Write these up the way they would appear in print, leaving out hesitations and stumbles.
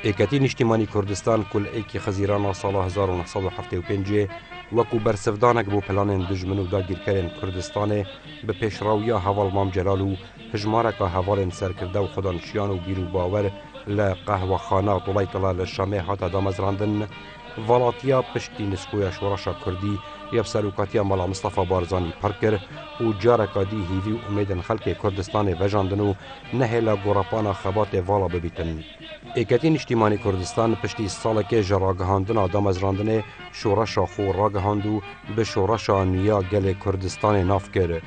ایکتی نیشتیمانی کردستان کل ایکی خزیران سال 1975 وکو برسفدانک بو پلان دجمن و داگیرکرین کردستان به پیشراویا حوال مام جلال و هجمارک حوال سرکرده و خدانشیان و بیرو باور لقهوه خانه و طلیطلا لشامه حتا دامزراندن والاتیا پشتی نسکویا شورشا کردی یب سروکاتیا ملا مصطفى بارزانی پرکر و جارکا دی هیوی و امیدن خلق کردستان وجاندن و نهلا گوراپانا خبات والا ببیتن. ایکتی نیشتیمانی کردستان پشتی سالک جراگهاندن آدم از راندن شورشا خو راگهاندو به شورشا نیا گل کردستان ناف کرد.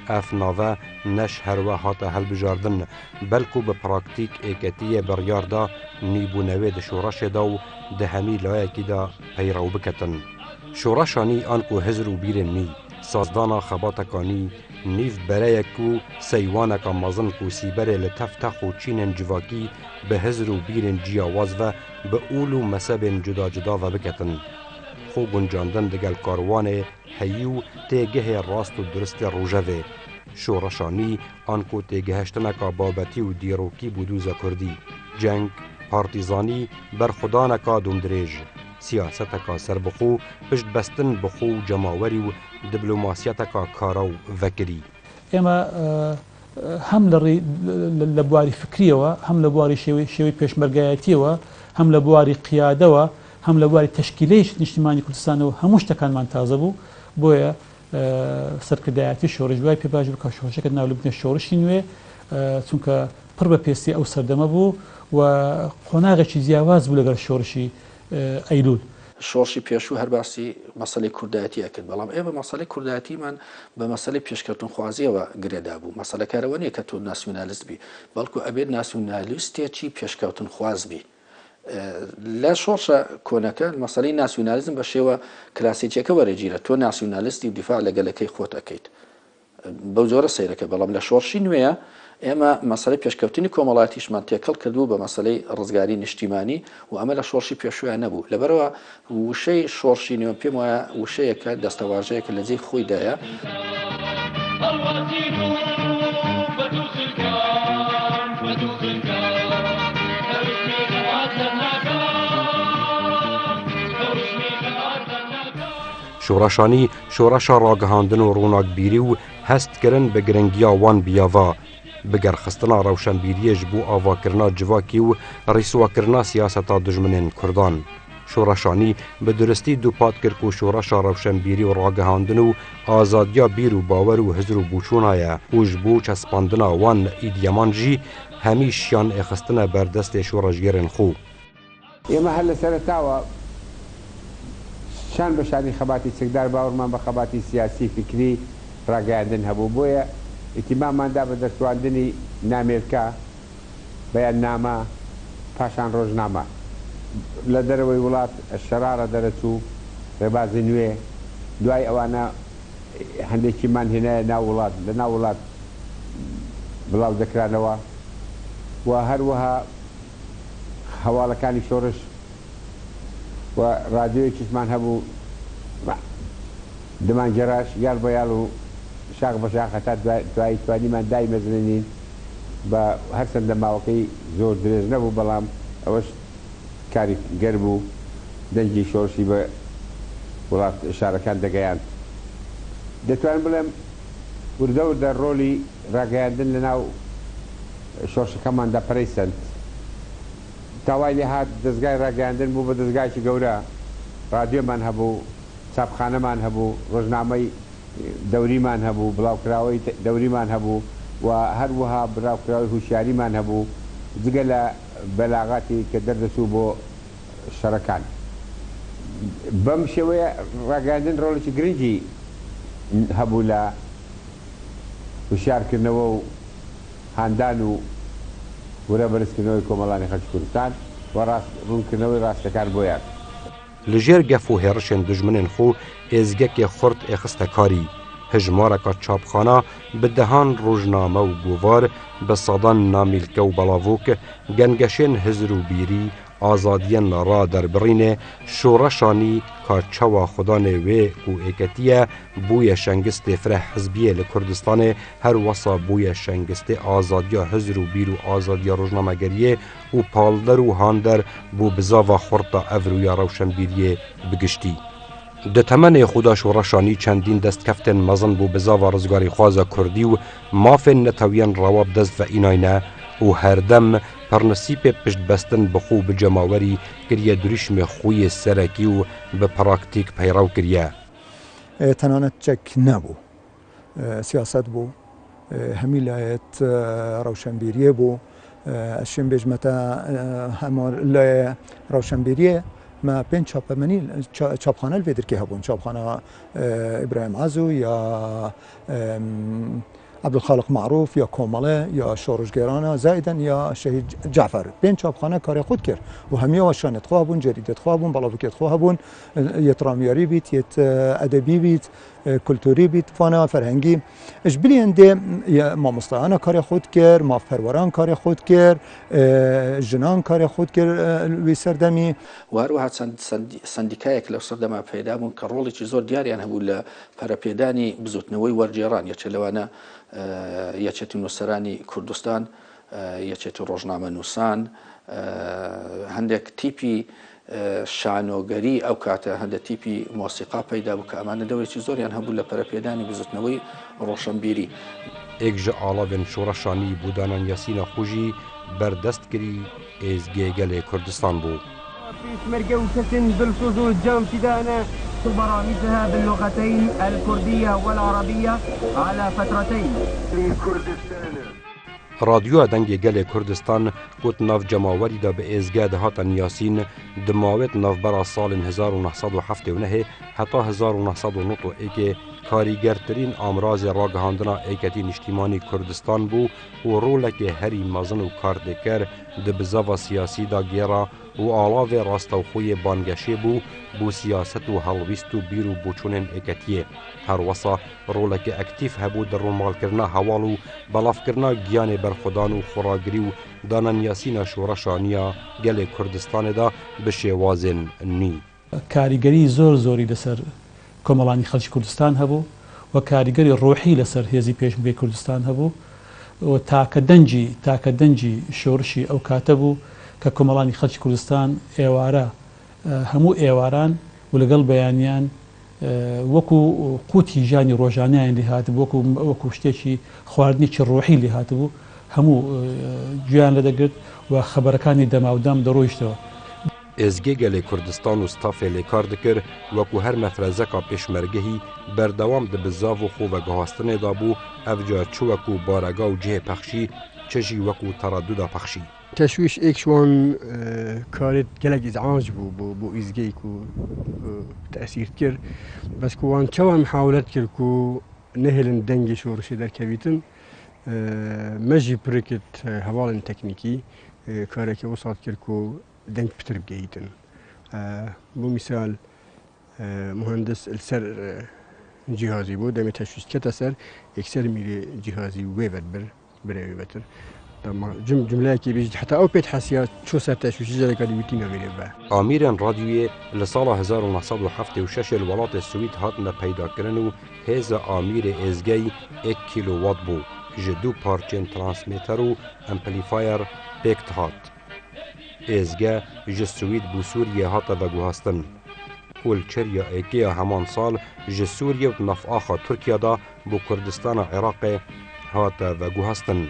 اف ناوه نش هر وحات هل بجاردن بلکو به پراکتیک ایکتی بریاردا نیبونوی ده شورش دا و ده همی لایکی دا پیرو بکتن. شورشانی آنکو هزر و بیر نی سازدانا خباتکانی نیف برایکو سیوانکا مازن کو سیبره لتفتخ و چین جواکی به هزر و بیر جیاواز و به اولو مسب جدا جدا و بکتن. خو گنجاندن دگل کاروان هیو تیگه راست و درست روژوه. شورشانی آنکو تیگهشتنکا بابتی و دیروکی بودوزا کردی. جنگ، پارتیزانی، برخدانکا دومدریج. سیاستکا سربخو، پشت بستن بخو جماوری و دیپلوماسیتکا کاراو وکری. اما هم لبواری فکریه و هم لبواری شوی پیشمرگایتی و هم لبواری قیاده و هم لبواری تشکیلیش نیشتیمانی کردستان و هموش تکان من تازه بو بویا سرکردایتی شورش بای پی باج بکا شورش که ناولو بین شورشی نوی چون که پر بپیستی او سردمه بو و قناغه چیزی آواز بو لگر شورشی ایلول. شورشی پیشو هر باسی مسئله کردایتی اکد بلام ایو مسئله کردایتی من به مسئله پیشکردن خوازی و گریده بو مسئله کاروانی که تو ناسیونالیست بی بلکو ابد ناسیونالیستی چی پیشکردن خواز بی لا شورش كونك المسألة ناسيوناليزم بشيوه كلاسيكية كورجيرة تو ناسيوناليستي بدفاع لقلكي خوت أكيد بوزورة سيرك بلام لا شورشي نويا اما مسألة بيشكوتيني كومالاتيش من تيكل كدو بمسألة رزقاري اجتماعي واما لا شورشي بيشوي نبو لبروا وشي شورشي نيو بيموا وشي كاد دستواجه كالذي خوي دايا شورشانی شورشا راگهاندن و روناک بیری و هست کرن به گرنگیا وان بیاوا بگر خستنا روشنبیری جبو آوا کرنا جواکی و ریسوا کرنا سیاستا دجمنین کردان. شورشانی به درستی دو پاد کرد که شورشا روشنبیری و راگهاندن و آزادیا بیر و باور و هزر و بوچونای و جبو چسپاندنا وان ایدیامان جی همیشیان اخستنا بردست شورشگرن خو. یه محل سرطاوه شان بشانی خباتی سکدار باورمان به خباتی سیاسی فکری راگەاندن هەبوو بۆیە ئیتیماماندا بە دەستواندنی نامێرکە بەیاننامە پاشان ڕۆژنامە لە دەرەوەی وڵات شەرارە دەرەچوو ڕێبازی نوێ دوای ئەوانە هەندێکیمان هێنایە ناو وڵات لە ناو وڵات بڵاو دەکرانەوە و هەروەها هەواڵەکانی شۆڕش و رادیۆیەکیشمان هەبوو دمانگەڕاش یار بە یاڵ و شاق بە شاق هەتا دوایی توانیمان دای مەزنێنین بە هەر چەندە ماوەکەی زۆر درێژ نەبوو بەڵام ئەوەش کاری گەر بوو دەنگی شۆڕشی بە وڵات شارەکان دەگەیاند. دەتوانم بڵێم وردە وردە ڕۆلی ڕاگەیاندن لە ناو شۆڕشەکەماندا پەرەیسەند. تاوای لێ هات دەستگای ڕاگەیاندن بوو بە دەستگایکی گەورە رادیۆمان هەبوو چاپخانەمان هەبوو ڕۆژنامەی دەوریمان هەبوو بڵاوکراوەی دەوریمان هەبوو و هەروەها بڵاوکراوی هوشیاریمان هەبوو جگە لە بەلاغاتی کە دەردەچوو بۆ شەڕەکان. بەم شێوەیە ڕاگەاندن ڕۆڵێکی گرنگی هەبوو لە هوشیارکردنەوە و هاندان و وەرە بەرزکردنەوەی کۆمەڵانی خەڵکی کوردستان و ڕوونکردنەوەی ڕاستەکان بۆیان. لجیر گف و هرشن دجمنین خو ازگک خورد اخستکاری هجمارکا چاپخانه به دهان روزنامه و گوار به صدان نامیلکه و بلاوک گنگشن هزر و بیری آزادیان را در برین شورشانی که چوا خدان وی کو اکتیه بوی شنگست فرح حزبیه لکردستان هر وصا بوی شنگست آزادیا حزر و بیر و آزادیا روزنامه‌گریه و پالدر و هاندر بو بزاوا خورتا اورویا روشنبیریه بگشتی. ده تمن خدا شورشانی چندین دست کفتن مزن بو بزاوا رزگاری خوازا کردی و مافن نتوین رواب دست و ایناینه و هر دم پرنسیپ پشت بستن بخو بجماوری کریه دریشم خوی سرکی و به پراکتیک پیراو کریه. تنانت چک نبو سیاست بو همیلایت روشنبیریه بو اشیم بجمتا همار لای روشنبیریه ما بین چاپخانه الویدر که هبون چاپخانه ابراهیم عزو یا عبدالخالق معروف یا کومله یا شورشگرانه زائدا یا شهید جعفر بین چاپخانه کار خود کرد و همه واشانت خواه بون جریدت خواه بون بلاوکت خواه بون یترامیاری بیت یت ادبی بیت کلتوری بیت فانا فرهنگی اش بلی انده ما مستعان کار خود کرد ما پروران کار خود کرد جنان کار خود کرد وی سردمی و هر واحد سندیکایك لو سردما پیدا بون که رولی چی زور دیاریان هبو لپرپیدانی بزوتنوی ورجیران یا چلوانا یەکێتی نووسەرانی کوردستان یەکێتی ڕۆژنامە نووسان هەندێک تیپی شانۆگەری ئەو کاتە هەندێک تیپی مۆسیقا پەیدا بوو کە ئەمانە دەورێکی زۆریان هەبوو لە پەرەپێدانی بزوتنەوەی ڕۆشنبیری. ایک جا ئاڵاوێن شۆڕەشانی بودانان یاسینە خوژی بەردەستگری ئێزگێگەلێ کوردستان بوو. مرقة وسكن بالصوص والجام فدانا برامجها باللغتين الكردية والعربية على فترتين في كردستان. رادیو دنگ گل کردستان گوت ناف جماوری دا به ازگاد هاتن یاسین دماوت ناف برا سال 1979 حتی 1991 کاریگرترین امراض راگهاندنا ایکتی نشتیمانی کردستان بو و رولک هری مزن و کاردکر د بزاوا سیاسی دا گیرا و آلاو راستوخوی بانگشی بو سیاست و هلویست و بیرو بوچونن ایکتیه هر وصا رولک اکتیف هبو در رومال کرنا حوالو بلاف کرنا گیان برخودان و خوراگری و دانن یاسین شورشانیا گل کردستان دا بشه وازن نی. کاریگری زۆری لەسەر کۆمەڵانی خەڵکی کوردستان هەبوو و کاریگەری ڕۆحی لەسەر هێزی پێشمەرگەی کوردستان هەبوو و تاکە دەنجی شۆڕشی ئەو کاتە بوو کە کۆمەڵانی خەڵکی کوردستان ئێوارە هەموو ئێواران و لەگەڵ بەیانیان وەکو قوتی ژانی ڕۆژانیان لێ هاتبوو وەکو شتێکی خواردنێکی ڕۆحی لێ هاتبوو هەموو گویان لە دەگرت و خەبەرەکانی دەماودەم دەڕۆیشتەوە. ازگی گل کردستان و ستافه لیکار دکر وکو هر مفرزکا پیشمرگهی بردوام ده بزاو و خوب گهاستنه دابو افجا چو وکو بارگا و جه پخشی چجی وکو تردد پخشی. تشویش ایک شوان کارت گلگ ازعاج بو ازگی کو تأثیر کر بس کوان چوان محاولت کر کو نهلن دنگی شورشی در کویتن مجی پرکت حوالن تکنیکی کاری که وصلت کر کو دنگ بتر بجيتن بو مثال مهندس السر جهازي بو دم تشويش كتسر يكسر ميري جهازي ويبر بري بتر جمله كي بيجي حتى او بيت حسيات شو صار تشويش جاي قال يوتينا غير با اميران راديوي لسال 1976 الولايات السويد هاتنا پیدا کردن هذا امير ازگي 1 كيلو وات بو جدو پارچن ترانسميتر و امپليفاير بيكت هات ازگه جه سوید بو سوریه هاتا و گوهستن. کل چریا ایکیا همان سال جه سوریه و نف آخا ترکیه دا بو کردستان عراق هاتا و گوهستن.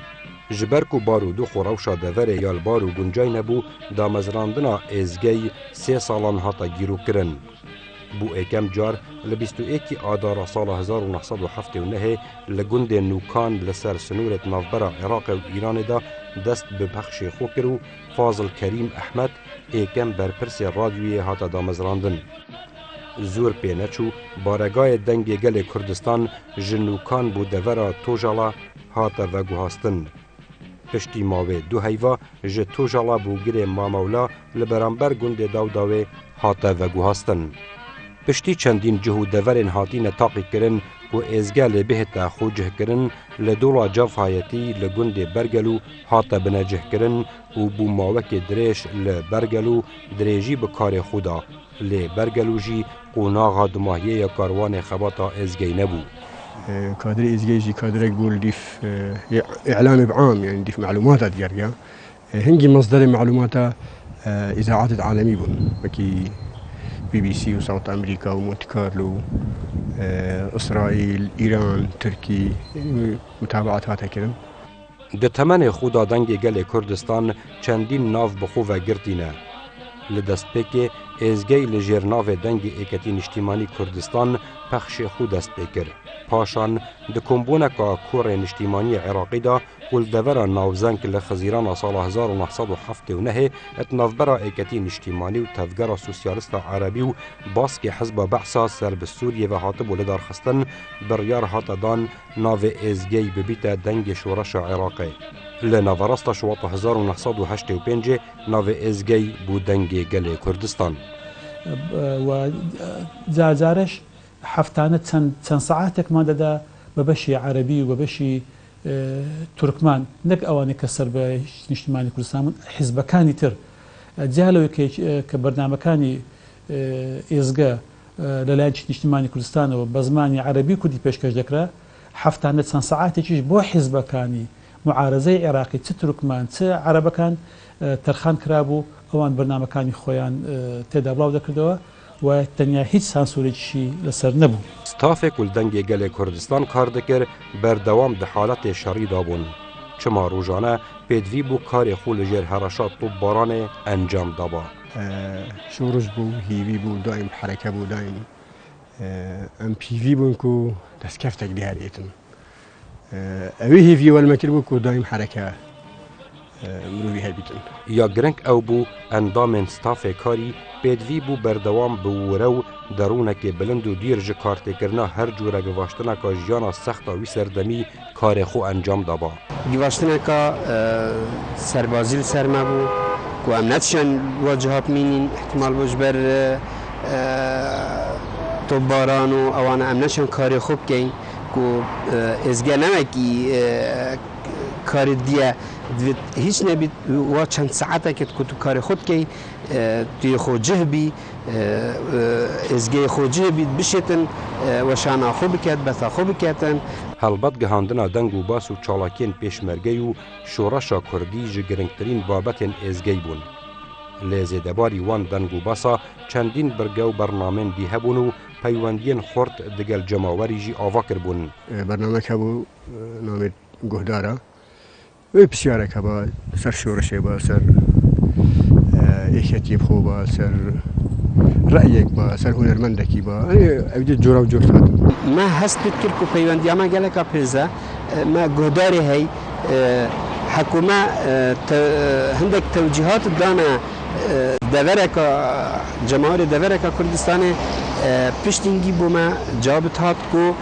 جبرکو بارو دو خوروشا دوره یال بارو گنجای نبو دا مزراندنا ازگه 3 سالان هاتا گیرو کرن. بو ایکم جار ل21 آدار سال 1979 لگند نوکان لسر سنورت نافبرا عراق و ایران دا دست به بخش خو کرو فاضل کریم احمد ایکم برپرس رادیوی هاتا دامزراندن. زور پینچو بارگای دنگ گل کردستان جنوکان بو دورا توجالا هاتا و گوهستن. پشتی ماوه دو هیوا جه توجالا بو گره مامولا لبرانبر گند داوداوه هاتا و گوهستن. پشتی چندین جهو دورن هاتین تاقی کرن و ازگا لبهتا خو جهکرن لدولا جافایتی لگند برگلو هاتا بنجهکرن و بو ماوک دریش لبرگلو دریجی بکار خودا لبرگلو جی قوناغا دماهیه کاروان خباتا ازگی نبو. كادر إزجاجي كادر يقول ديف إعلامي بعام يعني ديف معلومات دياريا هنجي مصدر معلومات إذاعات عالمي بون بكي BBC وصوت أمريكا ومونت كارلو إسرائيل إيران تركي متابعات هاتا كده ده تمن خودا دنگ گل کردستان چندین ناو بخوه گرتینه لدست پک ازگی لجر ناو دنگ ایکتی نشتیمانی کردستان پخش خود دست پکر پاشان ده کمبونه که کور نشتیمانی عراقی دا ولدورا ناوزنک لخزیران سال 1979 اتنافبرا ایکتی نشتیمانی و تفگر سوسیالیست عربی و باسک حزب بعثا سرب سوریه و هاتب ولدار خستن بریار هاتدان ناو ازگی ببیت دنگ شورش عراقی لناوراست شواط 1985 ناو ازگی بو دنگ گل کردستان و زارش حفتانه چند ساعتك ما دادا ببشي عربي وببشي تركمان نك اواني كسر بنشتماني كردستان حزب كاني تر جالو كبرنامج كاني ازغا للاج نشتماني كردستان وبزماني عربي كردي بيشكش ذكرى حفتانه چند ساعتك بو حزب كاني معارضه عراقي تركمان عرب كان ترخان كرابو اوان برنامج كاني خويان تدا بلاو دكردوا و تنیا هیچ سانسوریشی لسر نبو. ستافک ولدنگ گل کردستان کار دکر بردوام ده حالت شری دابون. چما روزانه پیدوی بو کار خول جر هرشات طباران انجام دابا. شورش بو هیوی بو دائم حرکه بو دائم ام پیوی بو کو دستکفتک دیاریتن. اوی هیوی والمکر بو کو دائم حرکه مروی هبیتن. یا گرنگ او بو اندام ستاف کاری پیدوی بو بردوام بورو درونک بلند و دیر ج کارت کرنا هر جوره گواشتنا کا جانا سخت وی سردمی کار خو انجام دابا. گواشتنا کا سربازی سرما بو کو امنیتشان واجهات مینین احتمال بجبر طباران و اوان امنیتشان کار خوب کین کو ازگه نمکی کار دیه هیچ نبید و چند ساعته که تو کار خود کی توی خود جهبی ازگی خود جهبید بشتن و شانا خوب کرد بثا خوب کردن هلبت گهاندنا دنگ و باس و چالاکین پیشمرگی و شورشا کردی جگرنگترین بابت ازگی بون لیزه دباری وان دنگ و باسا چندین برگه و برنامه دی هبون و پیوندین خورد دگل جماوری جی آواکر بون برنامه که بو نامید گهداره و بسیاره که با سر شورشه با سر ایکتیب خوب با سر رأیک با سر هنرمندکی با اوید جورا و جور تاد ما هست بید کرد که پیوندی اما گله که پیزه ما گهداری هی حکومه هندک توجیهات دانه دورک جماهیر دورک کردستان پشتینگی بو ما جواب تاد کو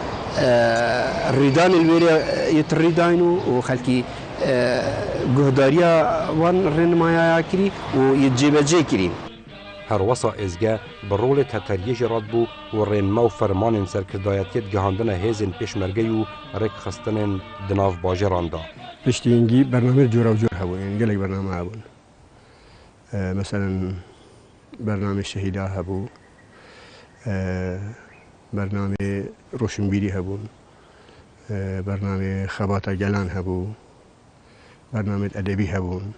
ریدان الویری یتریدانو و خلکی گهداریا وان رنمایا کری و یجیبجی کری هر وصا ازگه برول تطریج راد بو و رنما و فرمان سرکردایتیت گهاندن هیزن پیشمرگی و رک خستن دناف باجران دا پشتینگی برنامه جورا و جور هبون یعنی گلک برنامه هبون مثلا برنامه شهیده هبو برنامه روشنبیری هبون برنامه خباتا گلان هبو برنامه ادبی هبون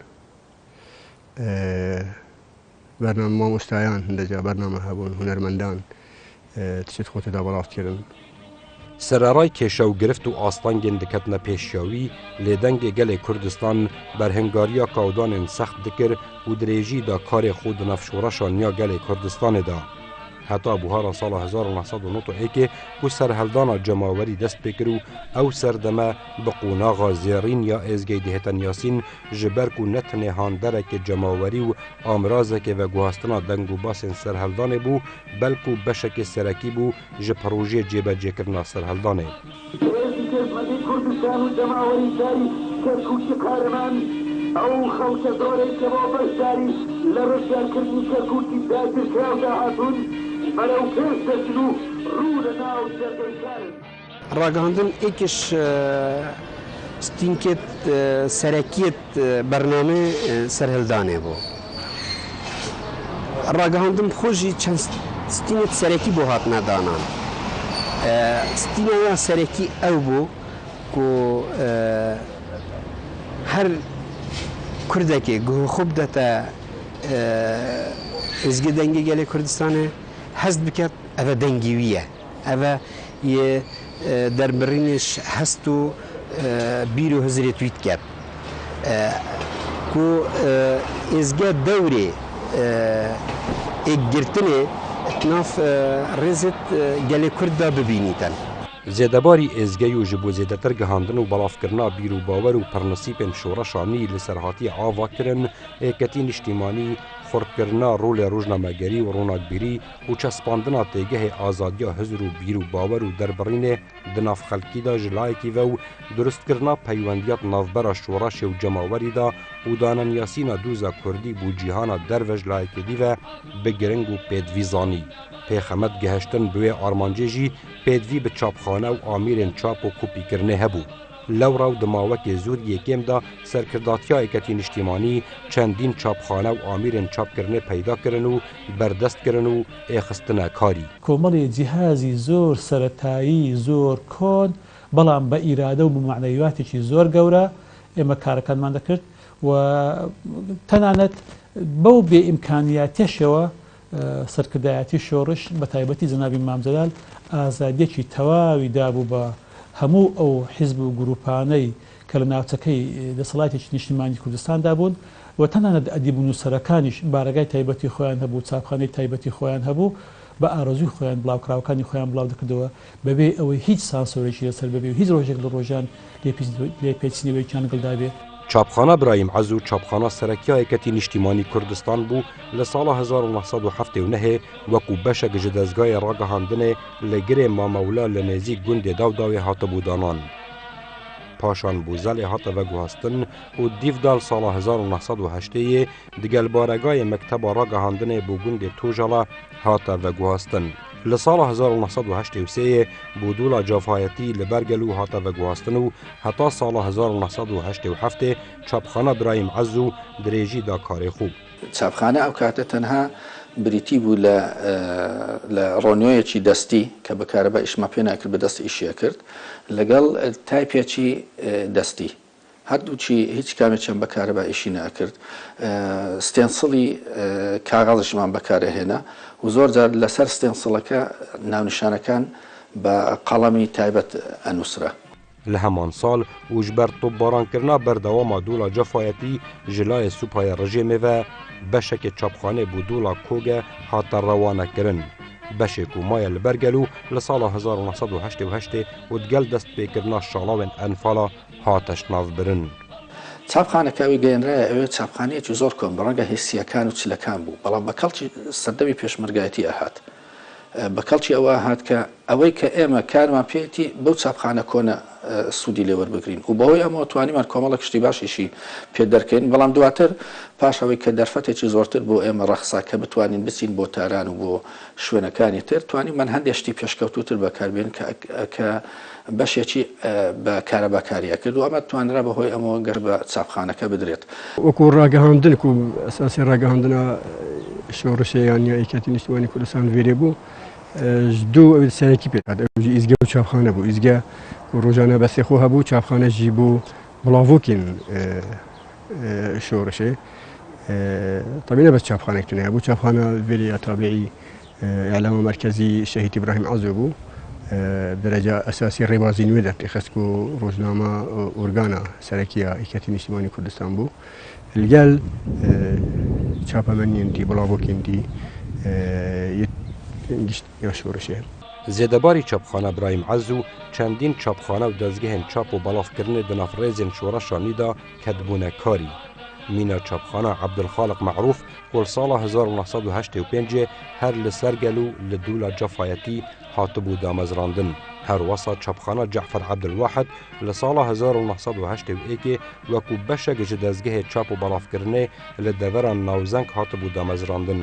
برنامه ما مستعیان هندجا برنامه هبون هنرمندان تشت خود دابلاف کردن سرارای کشو گرفت و آستانگین دکتنا پیشیاوی لیدنگ گل کردستان برهنگاریا کودان سخت دکر و دریجی دا کار خود نفشورشان یا گل کردستان دا حتی بوهارا سال 1991 کو سرهلدانا جماوری دست بکرو او سردمه بقوناغا زیرین یا ازگی دهتن یاسین جبرکو نتنه هاندرک جماوری و آمرازک و گوهستنا دنگو باسن سرهلدانه بو بلکو بشک سرکی بو جپروژه جیبه جکرنا سرهلدانه او خلق دوري كباب الداري لرجال كرني كركوتي داير كاو داعتون فلو كيف تسلو رونا وجرد ڕاگەاندن ئێکش ستینکێت سەرەکیت بەرنامە سەرهێڵدانێ بوو ڕاگەاندم خۆشی چەند ستینێت سەرەکی بۆ هاتنە دانان ستینەوە سەرەکی ئەو بوو و هەر کوردێکی خوب دەتە ئێزگە دەنگی گەلێ کوردستانە هەست بکات ئەوە دەنگیویە ئەوە دەربڕینش هەست و بیر و هەزرێت تویت کرد و ئێزگە دەورێ ئێکگرتنێ ناف ڕێزت گەلێ کورددا ببینیتن زێدەباری ئێزگەی و ji بۆ زێدەتر گەهاندن و بەڵافکردنا بیر و باوەر و پەرنسیپên şoreşanî li serhatiyê ava kirin êketî niştîmanî xurtkirina rolê rojnamegerî û ronakbîrî û çespandina têgehê azadiya hizr û bîr û bawer û derbarînê di navxelkî da ji layekî ve û durustkirina peywendiyat navbera şoreşê û cemawerî da û dananyasîna dûza Kurdî bû cîhana derve ji layekê dî ve bi giring û pêdivî zanî pêxemet gihiştin bi wê armancê jî pêdivî bi çapxane û amîrên çap û kopîkirinê hebû lewra û di mawekê zûr yekêm da serkirdatiya êketî niştîmanî çendîn çapxane û amîrên çapkirinê peyda kirin û berdest kirin û êxistine karî کۆمەڵی جیهازی زۆر سەرەتایی زۆر کۆن بەڵام بە ئیرادە و بمعنەویاتێکی زۆر گەورە ئێمە کارەکانمان دەکرد و تەنانەت بەو بێ ئیمکانیاتێشەوە سەرکردایەتی شۆڕش بە تایبەتی جەنابی مامجەلال ئازادیەکی تەواوی دابوو بە هەموو ئەو حیزب و گروپانەی کە لە ناوچەکەی دەسەڵاتێکی نیشتیمانی کوردستاندا بوون و تەنانەت ئەدیب و نووسەرەکانیش بارگای تایبەتی خۆیان هەبوو چاپخانەی تایبەتی خۆیان هەبوو بە ئارەزوی خۆیان بڵاوکراوەکانی خۆیان بڵاو دەکردەوە بەبێ ئەوەی هیچ سانسۆرێکی لەسەر بەبێ و هیچ ڕۆژێک لە ڕۆژان لێپێچینەوەیان گڵدابێ چاپخانە برایم عەز و چاپخانە سەرەکیە یەکەتی نیشتیمانی کوردستان بوو لە ساڵە 1970 وەکو بەشێک ji dezgahê ragihandinê li girê Mamewla li nêzîk gundê Dawdawê hatibû danan. Paşan Bûzelê hate veguhastin û dîvdal sala 1980yê di gelbaregayê mekteba ragihandinê bû gundê Tojala hate veguhastin. Li sala 1983yê bûdûla cafayetî li Bergelû hate veguhastin û heta sala 1987 çapxana Birahîm Ezz û dirêjî da karê xwe. چاپخانە ئەو کاتە تەنها بریتی بوو لە ڕۆنیۆیەکی دەستی کە بەکارەبە ئیشمە پێ ناکرد بە دەست ئیشیە کرد لەگەڵ تایپێکی دەستی هەردووچی هیچ کامێکیان بەکارەبە ئیشی ناکرد ستێنسڵی کاغەزشمان بەکارەهێنا و زۆر جار لەسەر ستێنسڵەکە ناونیشانەکان بە قەڵەمی تایبەت ئەنووسرە. Li heman sal û ji ber topbarankirina berdewama dûla cefayetî ji layê Supaya rejimê ve beşekê çapxanê bû dûla Koge hate rewanekirin. Beşê ku maye li Bergelû li sala 1988 û digel destpêkirina şalawên Enfala hate şnavbirin. چاپخانەکەوی گەێنرایە ئەوێ چاپخانەیەکی زۆر کۆن بەڕەنگە هێسیەکان و چلەکان بوو بەڵام بە کەڵکی سەردەمی پێشمەرگایەتی ئەهات. بە کەڵکی ئەوە هات کە ئەوەی کە ئێمە کارمان پێێتی بەو چاپخانە کۆنە سوودی لێوەربگرین و بەهۆی ئەمە توانیمان کۆمەڵە کشتی باشیشی پێ دەرکەین بەڵام دواتر پاش ئەوەی کە دەرفەتێکی زۆرتر بۆ ئێمە ڕەخسا کە بتوانین بچین بۆ تاران و بۆ شوێنەکانی تر توانیمان هەندێشتی پێشکەوتوتر بەکاربێن کە بەشێکی بە کارەباکاریە کرد و ئەمە توانرا بەهۆی ئەمەوە گەر بە چاپخانەکە بدرێت وەکو ڕاگەهاندن و ئەساسی ڕاگەهاندنە شۆڕشەیان یا ئیکەتی نیشتیمانی کوردستان وێرێ بوو دوو ئەو سەرەکی پێ ئەوژی ئیزگە و چاپخانە بوو ئیزگە ڕۆژانە بەسێخۆ هەبوو چاپخانەژی بوو بڵاوۆکین شۆڕشێ طبیعی بەس چاپخانێکتونە بوو چاپخانە وێری ئەتابلعی ئەعلامە مرکزی شەهیدی براهیم عەزۆ بوو دەرەجە ئەساسی ڕێبازی نوێ دەرتێخست و ڕۆژنامە ئۆرگانە سەرەکیە ئیکەتی نیشتیمانی کوردستان بوو لەگەڵ چاپەمەنیەندی بڵاوۆکیندی یا شۆڕشێ زێدەباری چاپخانە برایم عەز و چەندین چاپخانە و دەستگەهێن چاپ و بەڵافکردنê di navrêzên şoreşanî da ketbûne karî. Mîna çapxana Abdulxaliq Meعروف ku li sala 1985 her li Sergelû li dûla cefayetî hatibû damezrandin. Her wesa çapxana Cefer Abdulwahid li sala 1981 wekû beşek ji dezgehê çap û belavkirinê li deveran navzeng hatibû damezrandin.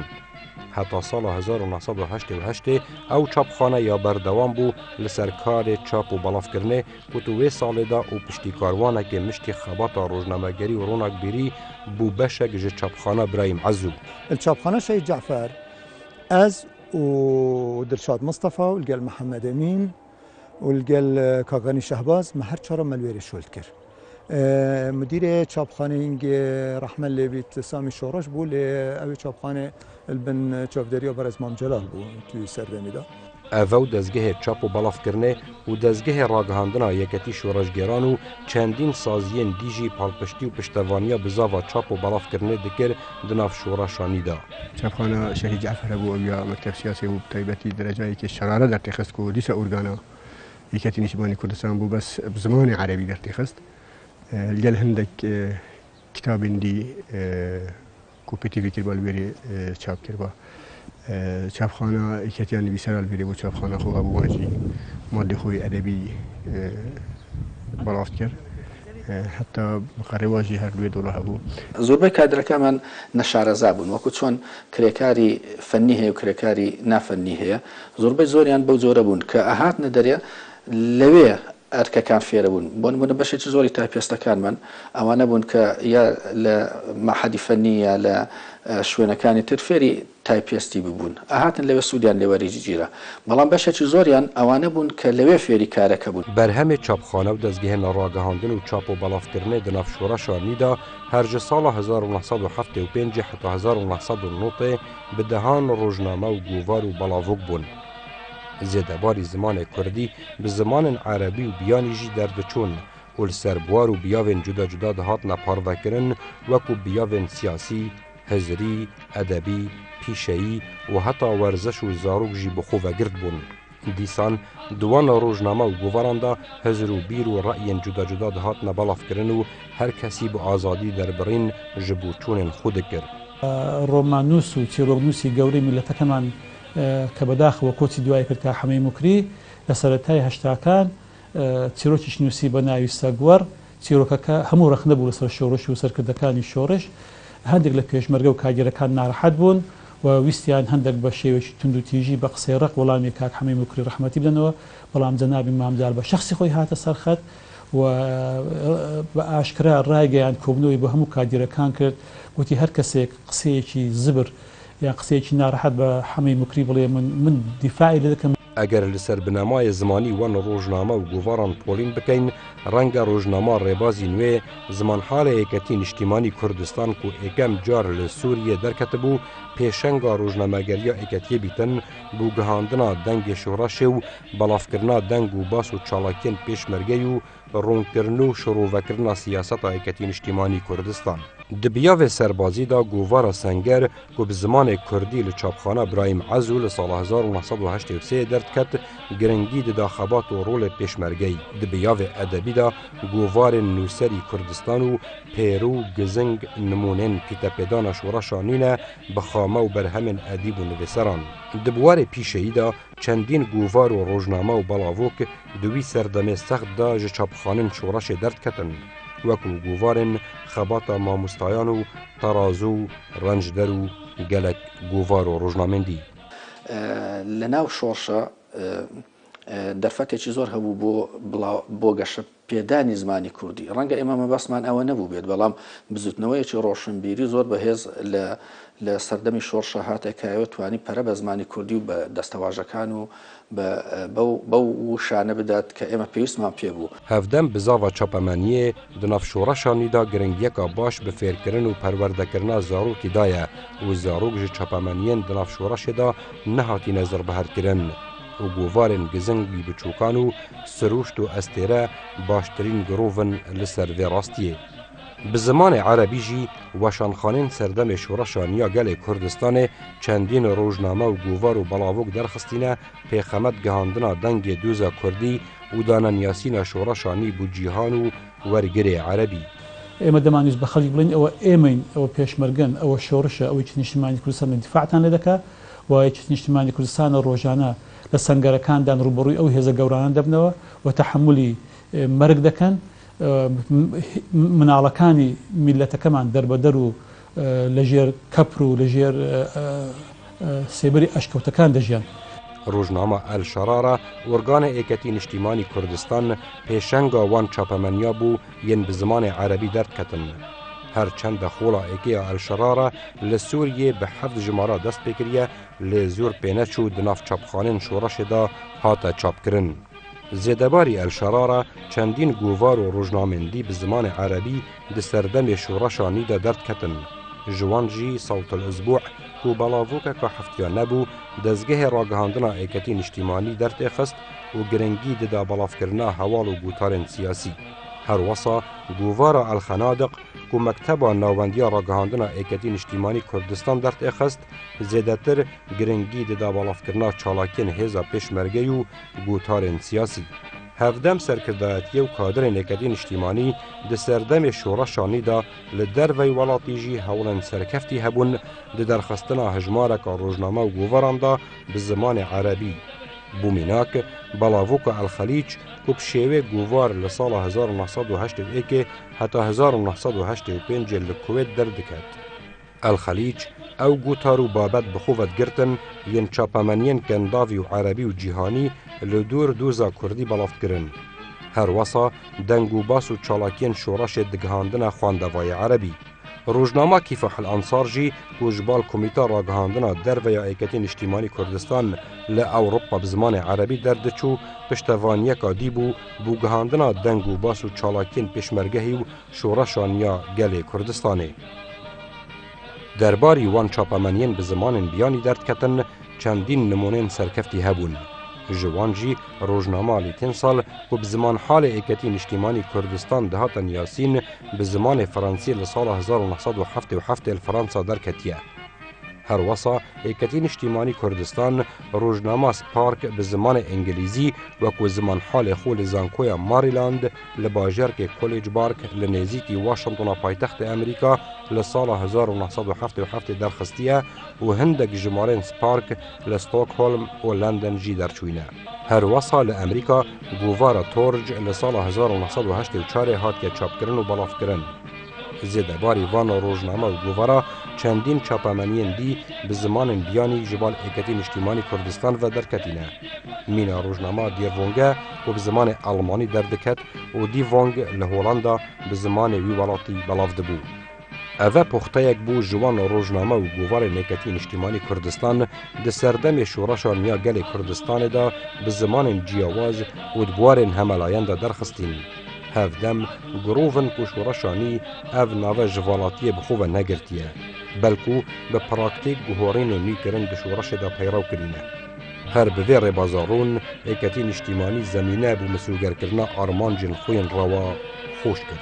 هەتا ساڵە 1970 ئەو چاپخانە یا بەردەوام بوو لەسەر کارێ چاپ و بەڵافکردنێ وتو وێ ساڵێدا و پشتیکاروانێکێ مشتی خەباتە ڕۆژنامەگەری و ڕۆناکبیری بوو بەشێک ji چاپخانە برایم عەزوو. الچاپخانة شهيد جعفر از ودرشاد مصطفى والقال محمد امين والقال كاغاني شهباز ما هر چهار ملويري شولتكر مدير چاپخانه رحمه الله بيت سامي شورش بو لأوي چاپخانه البن چاپدريا بر از مام جلال بو توی سردمی دا ئەڤە دەستگەهێ چاپ و بەڵافکردنێ و دەستگەهێ ڕاگەهاندنا یەکەتی شۆڕەشگێران و چەندین سازیên دیژی پاڵپشتی و پشتەوانیە بزاڤا چاپ و بەڵافکردنێ دکرد دناو شۆڕەشانیدا. چاپخانە شەهید جعفر بوو ئەو یا مەکتەب سیاسی بوو تایبەتی دەرەجایەکی شەرارە دەرتێخست و دیسە ئورگانە یەکەتی نیشتیمانی کوردستان بوو بەس بزمانی عەرەبی دەرتێخست لەگەل هەندێک کتابên دی کوپێتیڤی کرد بەلوێری چاپ کردوە. چاپخانە یەکەتیان نویسەرال بێرێ بۆ چاپخانە خۆ هەبوو واژی مادی خۆی ئەدەبی بەڵاوت کرد حتا بەقەڕێواژی هەردوێ دۆڵە هەبوو. زۆربەی کادرەکەمان نەشارەزا بوون وەکو چۆن کرێکاری فەنی هەیە و کرێکاری نافەنی هەیە زۆربەی زۆریان بەو جۆرە بوون کە ئەهاتنە دەرێ لەوێ ئەرکەکان فێرە بوون بۆ نمونە بەشێکی زۆری تایپێستەکانمان ئەوانە بوون کە یا لە مەحەدی فەنی یا لە شوێنەکانی تر فێری تایپێستی ببوون ئاهاتن لەوێ سوودیان لێوەریجی گیرە بەڵام بەشێکی زۆریان ئەوانە بوون کە لەوێ فێری کارەکە بوون. بەرهەمێ چاپخانە و دەستگەهێنە ڕاگەهاندن و چاپ و بەڵافکردنێ دناو شۆڕەشانیدا هەرجە ساڵە 1975 حتا 1990 بدەهان ڕۆژنامە و گوڤار و بەڵاڤۆک بوون. زێدەباری زمانێ کوردی bi zimanên Erebî û biyanî jî derdiçûn û li ser buwar û biyavên cuda cuda dihatine parvekirin wekû biyavên siyasî, hizrî, edebî, pîşeyî û heta werzeş û zarok jî bi xwe vegirt bûn. Dîsan di wan rojname û guvaran da hizr û bîr û reyên cuda cuda dihatine belavkirin û her kesî bi azadî derbirîn ji bûçûnên xwe dikir. ڕۆمانوس و چیرۆکنووسی گەورەی میلەتەکەمان کە بەداخەوە کۆچی دوای کرد کە حەمەی موکری لە سەرەتای هەشتاکان چیرۆکیش نووسی بە ناوی سەگوەر چیرۆکەکە هەموو ڕەخنە بوو لەسەر شۆڕش و سەرکردەکانی شۆڕش هەندێک لە پێشمەرگە و کاگەرەکان ناڕەحەت بوون و ویستیان هەندێک بە شێوەیەکی تند و تیژی بە قسەی ڕق وەڵامی کاک حەمەی موکری ڕەحمەتی بدەنەوە بەڵام جەنابی مامدار بە شەخسی خۆی هاتە سەرخەت و بە ئاشکرا ڕایگەیان کۆبنەوەی بە هەموو کاگەرەکان کرد گوتی هەر کەسێک قسەیەکی زبر یا قسەیەکی ناڕەحەت بە حەمەی موکری بڵێ من دیفاعی لێ دەکەم. ئەگەر لەسەر بنەمایە زمانی وان ڕۆژنامە و گوڤاران پۆلین بکەین ڕەنگە ڕۆژنامە ڕێبازی نوێ زمانحالە یەکەتی نیشتیمانی کوردستان و ئێکەم جار لە سووریە دەرکەتە بوو پێشەنگا ڕۆژنامەگەریە ئێکەتیە بیتن بوو گەهاندنا دەنگێ شۆڕەشێ و بەڵافکردنا دەنگ و باس و چاڵاکیên پێشمەرگەی و ڕوونکردن و شۆڕۆڤەکردنا سیاسەتا یەکەتی نیشتیمانی کوردستان. Di biyavê serbazî da govara Senger ku bi zimanê Kurdî li çapxana Brahim Ezû li sala 1983 derdket giringî dida xebat û rolê pêşmergeyî. Di biyavê edebî da govarên nûserî Kurdistan û pêrû gizing nimûnên pîtepêdana şoreşanî ne bi xame û berhemên edîb û nivîseran. Di buwarê pîşeyî da çendîn govar û rojname û belavok di wî serdemê sext da ji çapxanên şoreşê derdketin. وەکو گوڤارên xebata mamostayan û terazû renjder û gelek govar û rojnamên dî. لە ناو شۆڕشە دەرفەتێکی زۆر هەبوو بۆ گەشە پێدانی زمانی کوردی ڕەنگە ئێمە مەبەستمان ئەوە نەبوو بێت بەڵام بزوتنەوەیەکی ڕۆشنبیری زۆر بەهێز لە سەردەمی شۆڕشە هاتێکایەوە توانی پەرە بە زمانی کوردی و بە دەستەواژەکان و بەو وشانە بدات کە ئێمە پێویستمان پێ بوو. هەفدەم بزاڤە چاپەمەنیە di nav şoreşanî da giringiyeka baş bi fêrkirin û perwerdekirina zarokî daye û zarok ji çapemeniyên di nav şoreşê da nehatîne zirbeherkirin. û govarên gizing bî biçûkan û sirûşt û estêre baştirîn girovin li ser vê rastiyê. Bi zimanê Erebî jî weşanxanên serdemê şoreşa Niya gelê Kurdistanê çendîn rojname û govar û belavok derxistîne pêxemet gihandina dengê doza Kurdî û daneniyasîna şoreşa nî bû cîhan û wergirê Erebî. ئێمە دەمانویست بە خەڵکی بڵین ئەوە ئێمەین ئەوە پێشمەرگەن ئەوە شۆڕشە ئەوەی نیشتیمانی کوردستان دیفاعتان لێ دەکات و نیشتیمانی کوردستانە ڕۆژانە لە سەنگەرەکاندان ڕوبەڕووی ئەو هێزە گەورانە دەبنەوە و تەحملی مەرگ دەکەن مناڵەکانی میلەتەکەمان دەربەدەر و لەژێر کەپر و لەژێر سێبەری ئەشکەوتەکان دەژیان. ڕۆژنامە ئەلشەرارە وەرگانە ئێکەتی نیشتیمانی کوردستان پێشەنگا وان چاپەمەنیا بوو یەن bi zimanê Erebî derdketin. Her çenda xola êkêya Elşerara li Sûriyê bi heft jimara dest pê kiriye lê zûr pê neçû di nav çapxanên şoreşê de hate çapkirin. Zêdebarî Elşerara çendîn guvar û rojnamên dî bi zimanê Erebî di serdemê şoreşa nî de derdketin. Ji wan jî Sawtul Uzbû û belavokeka heftiya nebû dezgehê ragihandina êketî niştîmanî derdê xist û giringî dida belavkirina hewal û gutarên siyasî. Her wesa guvara Elxenadiq ku mekteba navbendiya ragihandina êketî niştîmanî Kurdistan derdê xist zêdetir giringî dida belavkirina çalakiyên hêza pêşmerge û gutarên siyasî. Hevdem serkirdayetiye û kadirên êketî niştîmanî di serdemê şoreşa nî de li dervey welatî jî hewlên serkeftî hebûn di derxistina hejmareka rojname û guvaran de bi zimanê Erebî. Bûmînak, Belavoka Elxelîç ku bi şêwê guvar li sala 1981 heta 1985 li Kuwêt derdiket. Elxelîç ew gutar û babet bi xwe vedgirtin yên çapemeniyên kendavî û Erebî û cîhanî li dûr dûza Kurdî belavkirin. Her wesa deng û bas û çalakiyên şoreşê digihandina xwendevayê Erebî. Rojnama Kîfahil Ansar jî ku ji bal Komîta Ragihandina Derveya Êketî Niştîmanî Kurdistan li Ewropa bi zimanê Erebî derdiçû piştevaniyeka dî bû bûgihandina deng û bas û çalakiyên pêşmergehî û şoreşa nûya gelê Kurdistanê. Derbarî wan çapemeniyên bi zimanên biyanî derdketin çendîn nimonên serkeftî hebûn. Ji wan jî rojnama Lîtên Sal ku bi ziman halê êketî niştîmanî Kurdistan dihatin yasîn bi zimanê Fransî li sala 1977 li Fransa derketiye. Her wesa êketî niştîmanî Kurdistan rojnama Spark bi zimanê İngilîzî wekû ziman halê xwe li zankoya Maryland li bajarkê College Park li nêzîkî Washingtona paytextê Amerîka li sala 1977 derxistiye û hindek jimarên Spark li Stockholm û London jî derçûne. Her wesa li Amerîka guvara Torj li sala 1984 hatiye çapkirin û belavkirin. Zêdebarî vana rojname û guvara çendîn çapemeniyên dî bi zimanên biyanî ji bal êketî niştîmanî Kurdistan ve derketîne. Mîna rojnama Dîrvonge û bi zimanê Almanî derdiket û Dîvong li Holanda bi zimanê wî welatî belav dibû. Ev poxteyek bû ji wan rojname û guvarên êketî niştîmanî Kurdistan di serdemê şoreşa nûya gelê Kurdistanê de bi zimanên ciyawaz û di buwarên hemelayan de derxistin. Hevdem girovin ku şoreşa nî ev nave ji velatiyê bi xwe ve negirtiye, belkû bi praktîk guhorînên nû kirin di şoreşê de peyrav kirîne. Her bi vê rêbazarûn êketî niştîmanî zemîne bû misûgerkirina armancên xwe yên rewa xweş kir.